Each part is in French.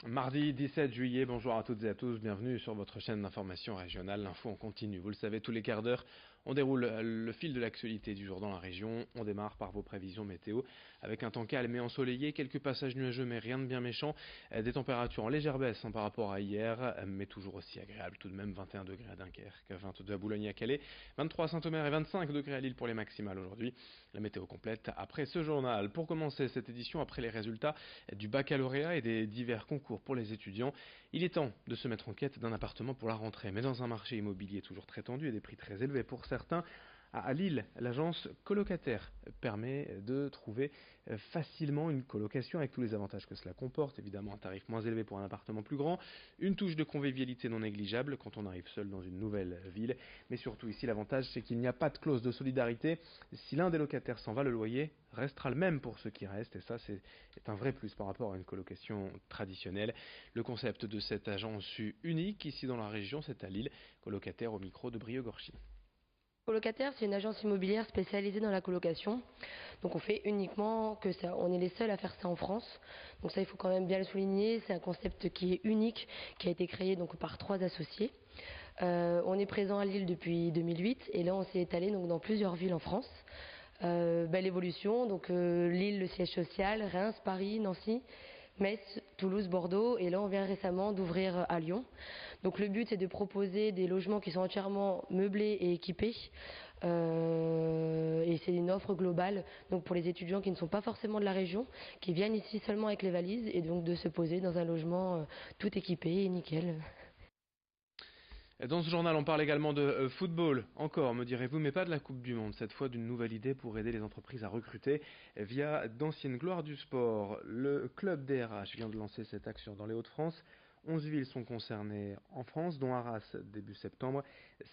Mardi 17 juillet, bonjour à toutes et à tous, bienvenue sur votre chaîne d'information régionale, l'info en continu. Vous le savez, tous les quarts d'heure, on déroule le fil de l'actualité du jour dans la région. On démarre par vos prévisions météo, avec un temps calme et ensoleillé, quelques passages nuageux mais rien de bien méchant, des températures en légère baisse par rapport à hier, mais toujours aussi agréable tout de même, 21 degrés à Dunkerque, 22 à Boulogne et à Calais, 23 à Saint-Omer et 25 degrés à Lille pour les maximales aujourd'hui. La météo complète après ce journal. Pour commencer cette édition, après les résultats du baccalauréat et des divers concours pour les étudiants, il est temps de se mettre en quête d'un appartement pour la rentrée. Mais dans un marché immobilier toujours très tendu et des prix très élevés pour certains, à Lille, l'agence Colocataire permet de trouver facilement une colocation avec tous les avantages que cela comporte. Évidemment, un tarif moins élevé pour un appartement plus grand, une touche de convivialité non négligeable quand on arrive seul dans une nouvelle ville. Mais surtout ici, l'avantage, c'est qu'il n'y a pas de clause de solidarité. Si l'un des locataires s'en va, le loyer restera le même pour ceux qui restent. Et ça, c'est un vrai plus par rapport à une colocation traditionnelle. Le concept de cette agence unique ici dans la région, c'est à Lille. Colocataire au micro de Brio Gorchi. Colocataire, c'est une agence immobilière spécialisée dans la colocation. Donc on fait uniquement que ça. On est les seuls à faire ça en France. Donc ça, il faut quand même bien le souligner. C'est un concept qui est unique, qui a été créé donc par 3 associés. On est présent à Lille depuis 2008 et là on s'est étalé donc dans plusieurs villes en France. Belle évolution, donc Lille, le siège social, Reims, Paris, Nancy, Metz, Toulouse, Bordeaux, et là on vient récemment d'ouvrir à Lyon. Donc le but c'est de proposer des logements qui sont entièrement meublés et équipés, et c'est une offre globale donc pour les étudiants qui ne sont pas forcément de la région, qui viennent ici seulement avec les valises et donc de se poser dans un logement tout équipé et nickel. Dans ce journal, on parle également de football, encore, me direz-vous, mais pas de la Coupe du Monde, cette fois d'une nouvelle idée pour aider les entreprises à recruter via d'anciennes gloires du sport. Le club DRH vient de lancer cette action dans les Hauts-de-France. 11 villes sont concernées en France, dont Arras début septembre,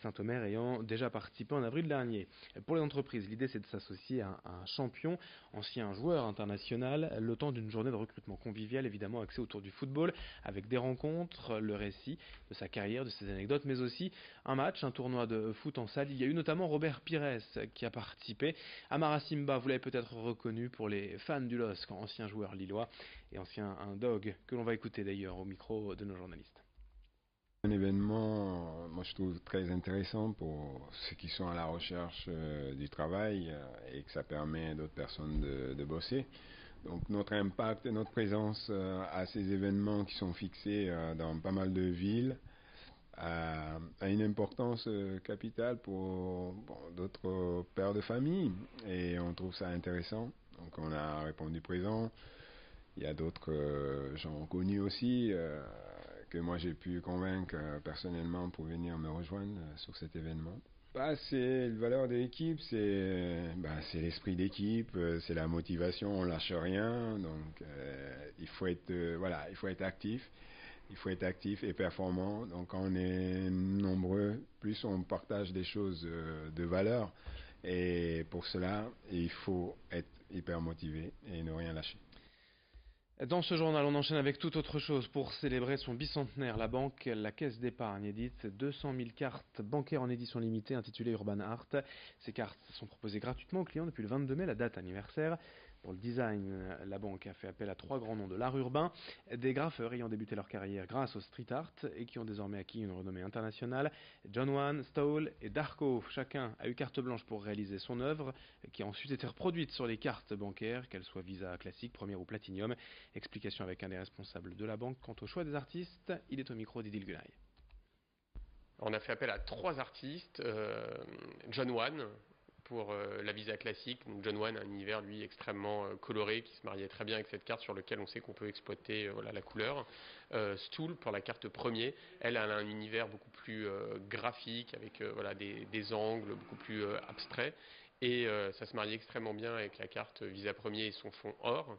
Saint-Omer ayant déjà participé en avril dernier. Pour les entreprises, l'idée c'est de s'associer à un champion, ancien joueur international, le temps d'une journée de recrutement convivial, évidemment axée autour du football, avec des rencontres, le récit de sa carrière, de ses anecdotes, mais aussi un match, un tournoi de foot en salle. Il y a eu notamment Robert Pires qui a participé. Amara Simba, vous l'avez peut-être reconnu pour les fans du LOSC, ancien joueur lillois et ancien un dog, que l'on va écouter d'ailleurs au micro de nos journalistes. Un événement, moi je trouve très intéressant pour ceux qui sont à la recherche du travail et que ça permet à d'autres personnes de bosser. Donc notre impact et notre présence à ces événements qui sont fixés dans pas mal de villes a une importance capitale pour d'autres pères de famille et on trouve ça intéressant. Donc on a répondu présent. Il y a d'autres gens connus aussi que moi j'ai pu convaincre personnellement pour venir me rejoindre sur cet événement. C'est la valeur de l'équipe, c'est l'esprit d'équipe, c'est la motivation, on lâche rien, donc il faut être il faut être actif. Il faut être actif et performant. Donc quand on est nombreux, plus on partage des choses de valeur. Et pour cela, il faut être hyper motivé et ne rien lâcher. Dans ce journal, on enchaîne avec toute autre chose. Pour célébrer son bicentenaire, la banque, la Caisse d'épargne édite 200 000 cartes bancaires en édition limitée intitulées Urban Art. Ces cartes sont proposées gratuitement aux clients depuis le 22 mai, la date anniversaire. Pour le design, la banque a fait appel à 3 grands noms de l'art urbain, des graffeurs ayant débuté leur carrière grâce au street art et qui ont désormais acquis une renommée internationale. John Wan, Stoll et Darko, chacun a eu carte blanche pour réaliser son œuvre, qui a ensuite été reproduite sur les cartes bancaires, qu'elles soient Visa classique, Première ou Platinum. Explication avec un des responsables de la banque quant au choix des artistes. Il est au micro d'Idil Gunaï. On a fait appel à 3 artistes, John Wan pour la Visa classique. Donc John Wan a un univers lui extrêmement coloré qui se mariait très bien avec cette carte sur laquelle on sait qu'on peut exploiter la couleur. Stool pour la carte premier, elle a un univers beaucoup plus graphique avec des angles beaucoup plus abstraits et ça se marie extrêmement bien avec la carte Visa premier et son fond or.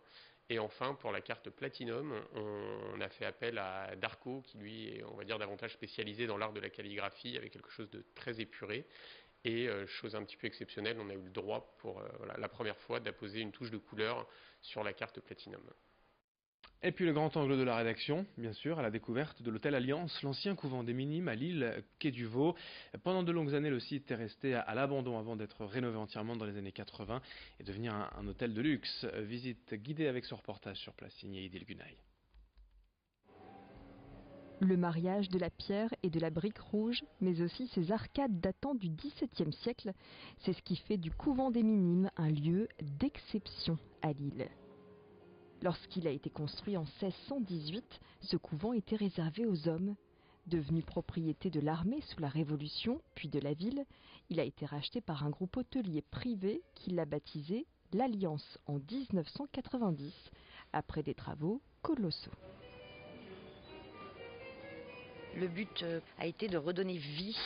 Et enfin, pour la carte Platinum, on a fait appel à Darko, qui lui est, on va dire, davantage spécialisé dans l'art de la calligraphie, avec quelque chose de très épuré. Et chose un petit peu exceptionnelle, on a eu le droit pour la première fois d'apposer une touche de couleur sur la carte Platinum. Et puis le grand angle de la rédaction, bien sûr, à la découverte de l'hôtel Alliance, l'ancien couvent des Minimes à Lille, quai du Vau. Pendant de longues années, le site est resté à l'abandon avant d'être rénové entièrement dans les années 80 et devenir un hôtel de luxe. Visite guidée avec ce reportage sur place signé Idil Gunaï. Le mariage de la pierre et de la brique rouge, mais aussi ses arcades datant du XVIIe siècle, c'est ce qui fait du couvent des Minimes un lieu d'exception à Lille. Lorsqu'il a été construit en 1618, ce couvent était réservé aux hommes. Devenu propriété de l'armée sous la Révolution, puis de la ville, il a été racheté par un groupe hôtelier privé qui l'a baptisé l'Alliance en 1990, après des travaux colossaux. Le but a été de redonner vie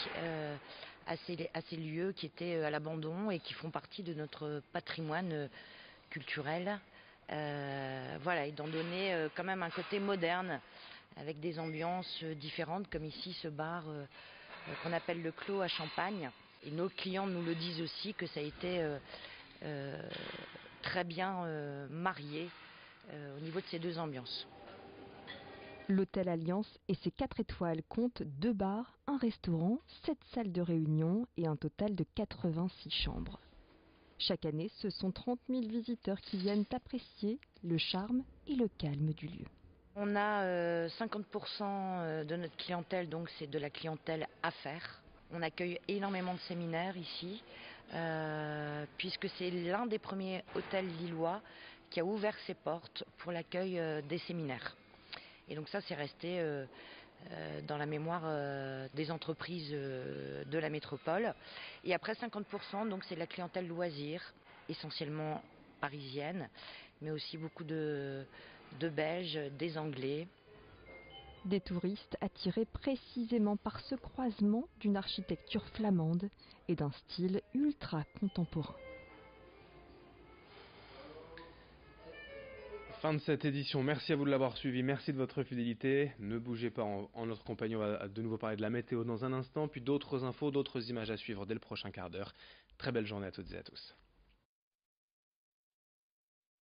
à ces lieux qui étaient à l'abandon et qui font partie de notre patrimoine culturel. Et d'en donner quand même un côté moderne avec des ambiances différentes, comme ici ce bar qu'on appelle le Clos à Champagne. Et nos clients nous le disent aussi que ça a été très bien marié au niveau de ces deux ambiances. L'hôtel Alliance et ses 4 étoiles comptent 2 bars, un restaurant, 7 salles de réunion et un total de 86 chambres. Chaque année, ce sont 30 000 visiteurs qui viennent apprécier le charme et le calme du lieu. On a 50% de notre clientèle, donc c'est de la clientèle affaires. On accueille énormément de séminaires ici, puisque c'est l'un des premiers hôtels lillois qui a ouvert ses portes pour l'accueil des séminaires. Et donc ça, c'est resté dans la mémoire des entreprises de la métropole. Et après 50%, donc c'est de la clientèle loisir, essentiellement parisienne, mais aussi beaucoup de Belges, des Anglais. Des touristes attirés précisément par ce croisement d'une architecture flamande et d'un style ultra contemporain. Fin de cette édition, merci à vous de l'avoir suivi, merci de votre fidélité. Ne bougez pas, en notre compagnie, on va de nouveau parler de la météo dans un instant, puis d'autres infos, d'autres images à suivre dès le prochain quart d'heure. Très belle journée à toutes et à tous.